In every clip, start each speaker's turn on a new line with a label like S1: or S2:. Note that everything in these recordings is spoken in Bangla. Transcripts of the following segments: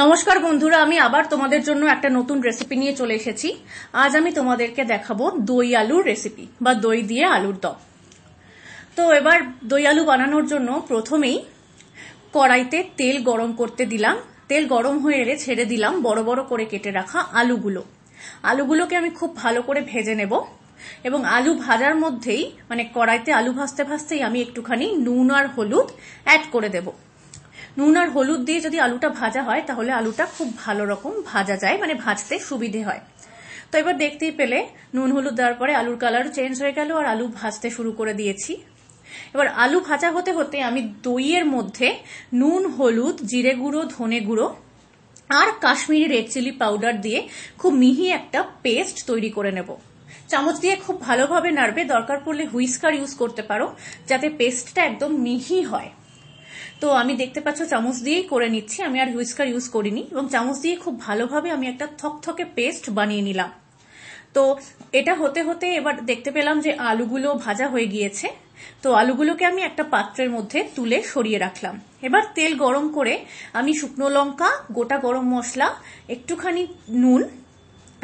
S1: নমস্কার বন্ধুরা, আমি আবার তোমাদের জন্য একটা নতুন রেসিপি নিয়ে চলে এসেছি। আজ আমি তোমাদেরকে দেখাবো দই আলুর রেসিপি বা দই দিয়ে আলুর দম। তো এবার দই আলু বানানোর জন্য প্রথমেই কড়াইতে তেল গরম করতে দিলাম। তেল গরম হয়ে এলে ছেড়ে দিলাম বড় বড় করে কেটে রাখা আলুগুলোকে আমি খুব ভালো করে ভেজে নেব। এবং আলু ভাজার মধ্যেই কড়াইতে আলু ভাজতে ভাজতেই আমি একটুখানি নুন আর হলুদ অ্যাড করে দেব। নুন আর হলুদ দিয়ে যদি আলুটা ভাজা হয় তাহলে আলুটা খুব ভালো রকম ভাজা যায়, ভাজতে সুবিধে হয়। তো এবার দেখতেই পেলে নুন হলুদ দেওয়ার পরে আলুর কালার চেঞ্জ হয়ে গেল আর আলু ভাজতে শুরু করে দিয়েছি। এবার আলু ভাজা হতে হতে আমি দইয়ের মধ্যে নুন হলুদ জিরে গুঁড়ো ধনে গুঁড়ো আর কাশ্মীরি রেড চিলি পাউডার দিয়ে খুব মিহি একটা পেস্ট তৈরি করে নেব। চামচ দিয়ে খুব ভালোভাবে নাড়বে, দরকার পড়লে হুইস্কার ইউজ করতে পারো যাতে পেস্টটা একদম মিহি হয়। তো আমি দেখতে পাচ্ছ চামচ দিয়েই করে নিচ্ছি, আমি আর হুইস্কার ইউজ করিনি। এবং চামচ দিয়ে খুব ভালোভাবে আমি একটা থকথকে পেস্ট বানিয়ে নিলাম। তো এটা হতে হতে এবার দেখতে পেলাম যে আলুগুলো ভাজা হয়ে গিয়েছে। তো আলুগুলোকে আমি একটা পাত্রের মধ্যে তুলে সরিয়ে রাখলাম। এবার তেল গরম করে আমি শুকনো লঙ্কা, গোটা গরম মশলা, একটুখানি নুন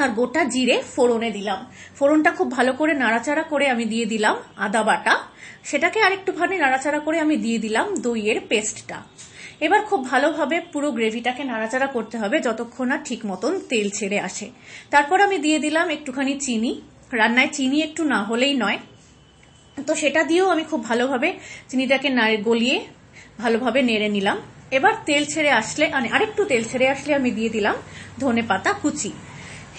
S1: আর গোটা জিরে ফোড়নে দিলাম। ফোড়নটা খুব ভালো করে নাড়াচাড়া করে আমি দিয়ে দিলাম আদা বাটা। সেটাকে আরেকটুখানি নাড়াচাড়া করে আমি দিয়ে দিলাম দইয়ের পেস্টটা। এবার খুব ভালোভাবে পুরো গ্রেভিটাকে নাড়াচাড়া করতে হবে যতক্ষণ না ঠিক মতন তেল ছেড়ে আসে। তারপর আমি দিয়ে দিলাম একটুখানি চিনি। রান্নায় চিনি একটু না হলেই নয়, তো সেটা দিয়েও আমি খুব ভালোভাবে চিনিটাকে গলিয়ে ভালোভাবে নেড়ে নিলাম। এবার তেল ছেড়ে আসলে আরেকটু তেল ছেড়ে আসলে আমি দিয়ে দিলাম ধনেপাতা কুচি।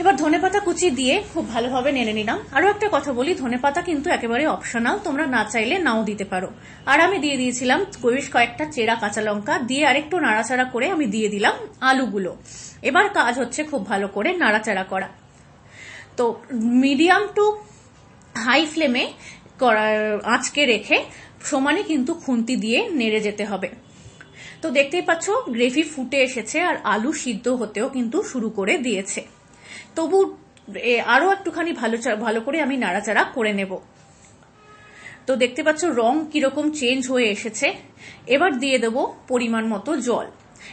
S1: এবার ধনেপাতা কুচি দিয়ে খুব ভালোভাবে নেড়ে নিলাম। আরো একটা কথা বলি, ধনেপাতা কিন্তু একেবারে অপশনাল, তোমরা না চাইলে নাও দিতে পারো। আর আমি দিয়ে দিয়েছিলাম বেশ কয়েকটা চেরা কাঁচা লঙ্কা দিয়ে আরেকটু নাড়াচাড়া করে আমি দিয়ে দিলাম আলুগুলো। এবার কাজ হচ্ছে খুব ভালো করে নাড়াচাড়া করা। তো মিডিয়াম টু হাই ফ্লেমে আঁচকে রেখে সমানে কিন্তু খুন্তি দিয়ে নেড়ে যেতে হবে। তো দেখতেই পাচ্ছ গ্রেভি ফুটে এসেছে আর আলু সিদ্ধ হতেও কিন্তু শুরু করে দিয়েছে। তবু আরো একটুখানি ভালো করে আমি নাড়াচাড়া করে নেব। তো দেখতে পাচ্ছ রং কিরকম চেঞ্জ হয়ে এসেছে। এবার দিয়ে দেব পরিমাণ মতো জল।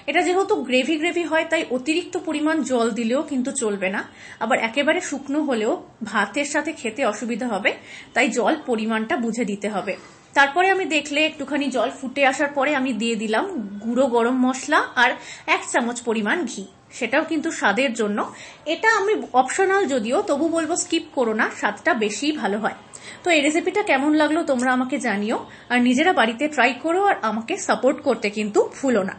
S1: এটা যেহেতু গ্রেভি গ্রেভি হয় তাই অতিরিক্ত পরিমাণ জল দিলেও কিন্তু চলবে না, আবার একেবারে শুকনো হলেও ভাতের সাথে খেতে অসুবিধা হবে, তাই জল পরিমাণটা বুঝে দিতে হবে। তারপরে আমি দেখলে একটুখানি জল ফুটে আসার পরে আমি দিয়ে দিলাম গুঁড়ো গরম মশলা আর 1 চামচ পরিমাণ ঘি। সেটাও কিন্তু স্বাদের জন্য। এটা আমি অপশনাল যদিও, তবু বলবো স্কিপ করো না, স্বাদটা বেশি ভালো হয়। তো এই রেসিপিটা কেমন লাগলো তোমরা আমাকে জানিও, আর নিজেরা বাড়িতে ট্রাই করো আর আমাকে সাপোর্ট করতে কিন্তু ভুলো না।